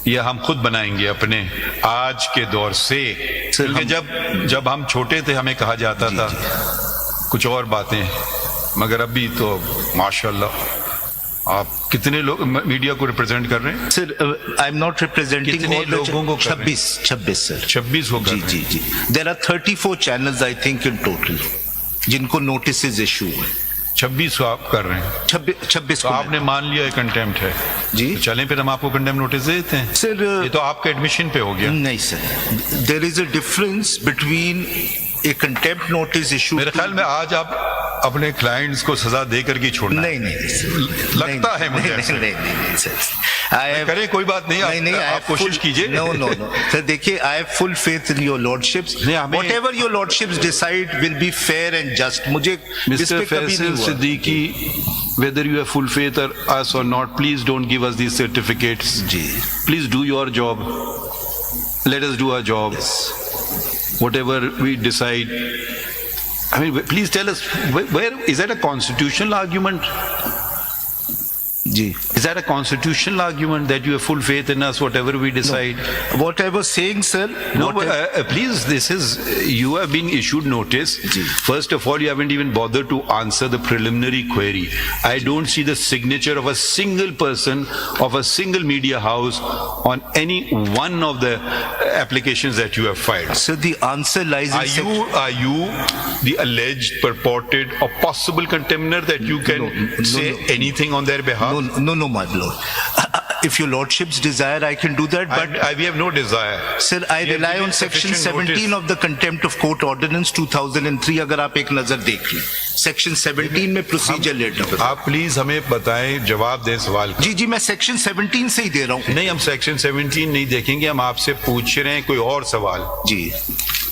ये हम खुद बनाएंगे अपने आज के दौर से, क्योंकि जब हम छोटे थे हमें कहा जाता था कुछ और बातें, मगर अभी तो माशाल्लाह आप कितने लोग मीडिया को रिप्रेजेंट कर रहे हैं? Sir, I am not representing कितने लोगों को? 26 सर। 26 हो गए? जी। There are 34 channels I think in total जिनको नोटिस इशू हुए। 26 आप कर रहे हैं? 26 तो आपने मान लिया कंटेम्प्ट है जी। तो चलें फिर हम आपको कंटेम्प्ट नोटिस दे देते हैं सर। ये तो आपके एडमिशन पे हो गया। नहीं sir, there is a difference between a contempt notice issue. मेरे ख्याल में आज आप अपने क्लाइंट्स को सजा देकर के छोड़ना नहीं लगता है मुझे। नहीं सर, करें कोई बात नहीं, आप कोशिश कीजिए। नो सर, देखिए I have full faith in your lordships, whatever your lordships decide will be fair and just. मुझे mister Faisal Siddiqui, whether you have full faith or us or not, please don't give us these certificates. Please do your job. Let us do our job. Whatever we decide. I mean, please tell us, where is that a constitutional argument? Is that a constitutional argument that you have full faith in us, whatever we decide? No. What I was saying, sir. No, please, you have been issued notice. First of all, you haven't even bothered to answer the preliminary query. I don't see the signature of a single person of a single media house on any one of the applications that you have filed. So the answer lies in Are you the alleged, purported, or possible contemner that you can say anything on their behalf? No, my lord. If your lordships desire, I can do that. But we have no desire. Sir, I rely on section 17 of the Contempt of Court Ordinance 2003. अगर आप एक नजर देख लें, section 17 में procedure letter. आप please हमें बताएं, जवाब दें सवाल का। जी, मैं section 17 से ही दे रहा हूँ। नहीं, हम section 17 नहीं देखेंगे, हम आपसे पूछ रहे हैं कोई और सवाल। जी,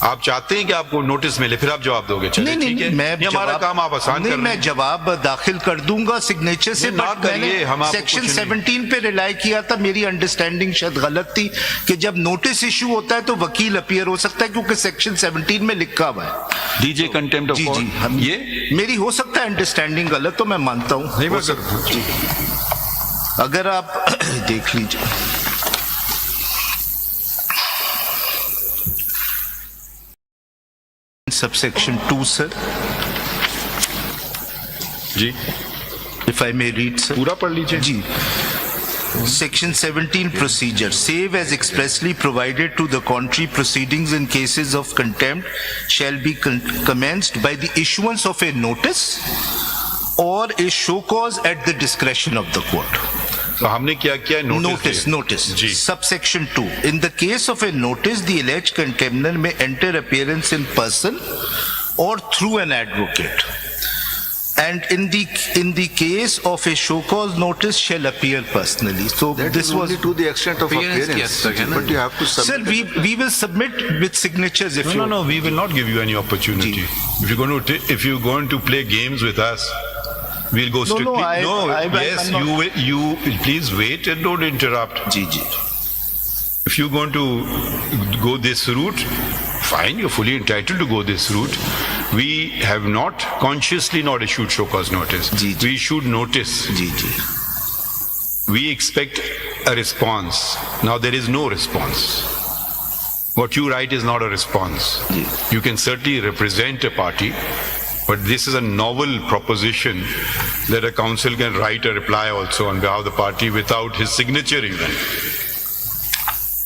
आप चाहते हैं कि आपको नोटिस मिले, फिर आप जवाब दोगे? चलिए ठीक है, हमारा काम आप आसान कर रहे हैं। मैं जवाब दाखिल कर दूंगा सिग्नेचर से, बट मैंने सेक्शन 17 पे रिलाई किया था। मेरी अंडरस्टैंडिंग शायद गलत थी कि जब नोटिस इशू होता है तो वकील अपीयर हो सकता है, क्योंकि सेक्शन 17 में लिखा हुआ है डीजे कंटेम्प्ट ऑफ कोर्ट। जी, ये मेरी हो सकता है अंडरस्टैंडिंग गलत, तो मैं मानता हूँ। अगर आप देख लीजिए subsection 2 sir ji, if I may read sir। पूरा पढ़ लीजिए जी। Section 17 procedure, save as expressly provided to the contrary, proceedings in cases of contempt shall be commenced by the issuance of a notice or a show cause at the discretion of the court। तो हमने क्या किया? Notice. Subsection 2. In the case of a notice, the alleged contemner may enter appearance in person or through an advocate. And in the case of a show cause notice, shall appear personally. So that this was only to the extent of appearance. But you have to submit. Sir, we will submit with signatures if you. No, we will not give you any opportunity. If you're going to play games with us, we'll go strictly. Yes, you will. Please wait and don't interrupt. जी। If you're going to go this route, fine, you're fully entitled to go this route. We have consciously not issued show cause notice. We issued notice. जी। We expect a response. Now there is no response. What you write is not a response. You can certainly represent a party, but this is a novel proposition that a counsel can write a reply also on behalf of the party without his signature even.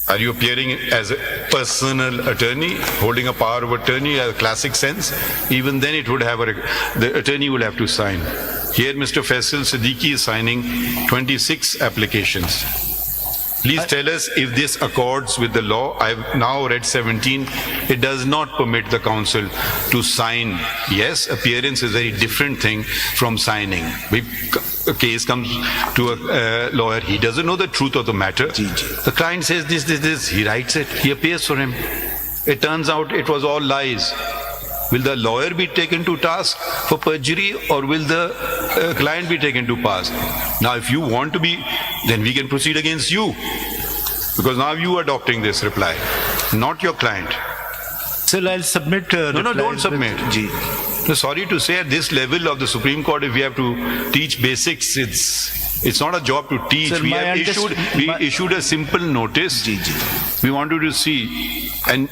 Are you appearing as a personal attorney, holding a power of attorney, a classic sense? Even then it would have the attorney would have to sign. Here Mr. Faisal Siddiqui is signing 26 applications. Please tell us if this accords with the law. I've now read 17. It does not permit the counsel to sign. Yes, appearance is a very different thing from signing. A case comes to a lawyer, he doesn't know the truth of the matter. The client says this, he writes it, he appears for him. It turns out it was all lies. Will the lawyer be taken to task for perjury, or will the client be taken to task? Now, if you want to be, then we can proceed against you, because now you are adopting this reply, not your client. Sir, I'll submit. No, don't submit. Sorry to say, at this level of the Supreme Court, if we have to teach basics, it's It's not a job to teach. Sir, We my have underst- issued a simple notice. जी जी We want you to see, and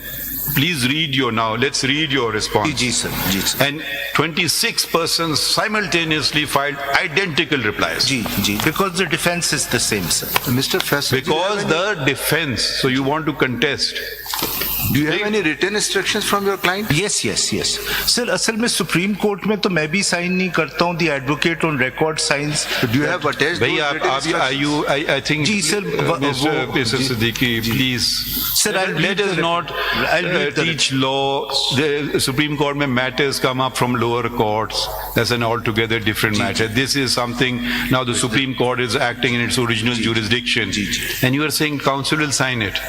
please read your now. Let's read your response. जी sir जी sir And 26 persons simultaneously filed identical replies. जी जी because the defense is the same sir. Mr. Faisal, Because the defense, so you want to contest. do you have any written instructions from your client? Yes, yes, yes. Sir असल में supreme court में तो मैं भी sign नहीं करता हूँ. The advocate on record signs. Do you have attached भाई those आप written instructions? I think ji, sir, Mr. Siddiqui, please. Sir, I'll read let us the- not I'll read the- teach law. The Supreme Court में matters come up from lower courts. That's an altogether different matter. This is something, now the Supreme Court is acting in its original jurisdiction. Ji, ji. And you are saying council will sign it.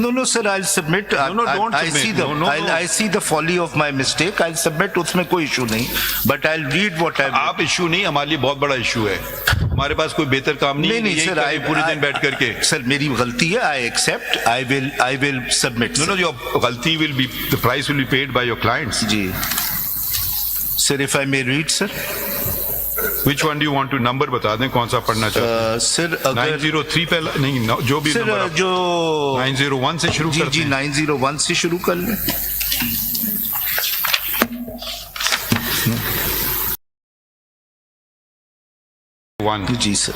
No, no, sir. I'll submit. No, don't I submit. see the. No. I see the folly of my mistake. I'll submit. उसमें कोई issue नहीं. But I'll read what I've. आप issue नहीं, हमारे लिए बहुत बड़ा issue है. हमारे पास कोई बेहतर काम नहीं है. नहीं यही सर. करें पूरे दिन बैठ करके. सर मेरी गलती है. I accept. I will submit. No, your गलती will be, the price will be paid by your clients. Ji. Sir, if I may read, sir. Which one do you want to number बता दें कौन सा पढ़ना चाहते हैं? Sir अगर 903 पहला नहीं जो भी सर नंबर जो 901 से शुरू जी करते जी हैं. 901 से शुरू कर लें. One. जी sir.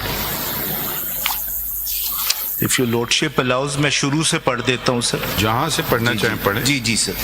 If your lordship allows, मैं शुरू से पढ़ देता हूँ सर. जहां से पढ़ना चाहें पढ़ें. जी जी सर.